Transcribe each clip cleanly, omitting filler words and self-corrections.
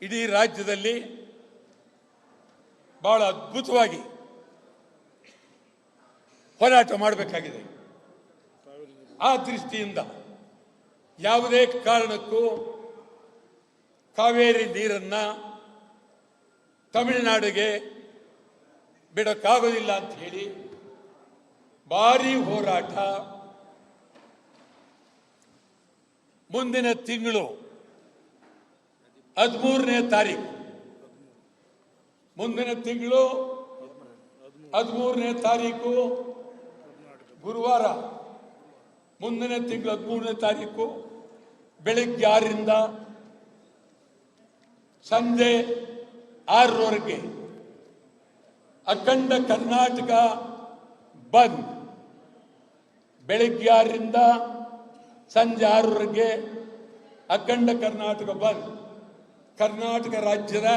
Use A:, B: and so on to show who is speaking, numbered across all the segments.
A: ಇಡೀ ರಾಜ್ಯದಲ್ಲಿ ಬಹಳ ಅದ್ಭುತವಾಗಿ ಹೋರಾಟ ಮಾಡಬೇಕಾಗಿದೆ. ಆ ದೃಷ್ಟಿಯಿಂದ ಯಾವುದೇ ಕಾರಣಕ್ಕೂ ಕಾವೇರಿ ನೀರನ್ನ ತಮಿಳುನಾಡಿಗೆ ಬಿಡಕ್ಕಾಗೋದಿಲ್ಲ ಅಂತ ಹೇಳಿ ಭಾರಿ ಹೋರಾಟ ಮುಂದಿನ ತಿಂಗಳು 13ನೇ ತಾರೀಕು ಮುಂದಿನ ತಿಂಗಳು 13ನೇ ತಾರೀಕು ಗುರುವಾರ ಮುಂದಿನ ತಿಂಗಳು 13ನೇ ತಾರೀಕು ಬೆಳಗ್ಗೆ 6ರಿಂದ ಸಂಜೆ 6ರವರೆಗೆ ಅಖಂಡ ಕರ್ನಾಟಕ ಬಂದ್. ಬೆಳಗ್ಗೆ 6ರಿಂದ ಸಂಜೆ 6ರವರೆಗೆ ಅಖಂಡ ಕರ್ನಾಟಕ ಬಂದ್. ಕರ್ನಾಟಕ ರಾಜ್ಯದ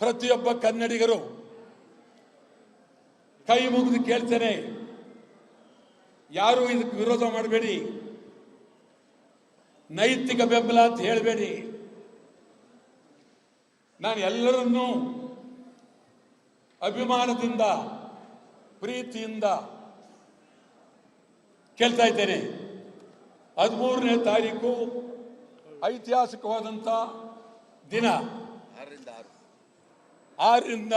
A: ಪ್ರತಿಯೊಬ್ಬ ಕನ್ನಡಿಗರು ಕೈ ಮುಗಿದು ಕೇಳ್ತೇನೆ, ಯಾರು ಇದಕ್ಕೆ ವಿರೋಧ ಮಾಡಬೇಡಿ, ನೈತಿಕ ಬೆಂಬಲ ಅಂತ ಹೇಳಬೇಡಿ. ನಾನು ಎಲ್ಲರನ್ನೂ ಅಭಿಮಾನದಿಂದ ಪ್ರೀತಿಯಿಂದ ಕೇಳ್ತಾ ಇದ್ದೇನೆ. 13ನೇ ತಾರೀಕು ಐತಿಹಾಸಿಕವಾದಂಥ ದಿನ. 6ರಿಂದ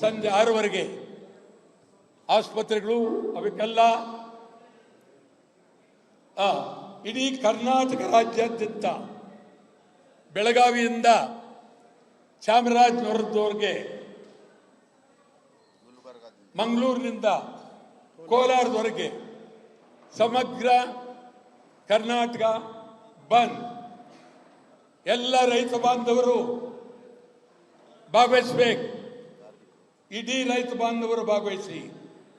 A: ಸಂಜೆ 6ರವರೆಗೆ ಆಸ್ಪತ್ರೆಗಳು ಅವಕ್ಕೆಲ್ಲ ಇಡೀ ಕರ್ನಾಟಕ ರಾಜ್ಯಾದ್ಯಂತ ಬೆಳಗಾವಿಯಿಂದ ಚಾಮರಾಜನಗರದವರೆಗೆ, ಮಂಗಳೂರಿನಿಂದ ಕೋಲಾರದವರೆಗೆ ಸಮಗ್ರ ಕರ್ನಾಟಕ ಬಂದ್. ಎಲ್ಲ ರೈತ ಬಾಂಧವರು ಭಾಗವಹಿಸಬೇಕು. ಇಡೀ ರೈತ ಬಾಂಧವರು ಭಾಗವಹಿಸಿ.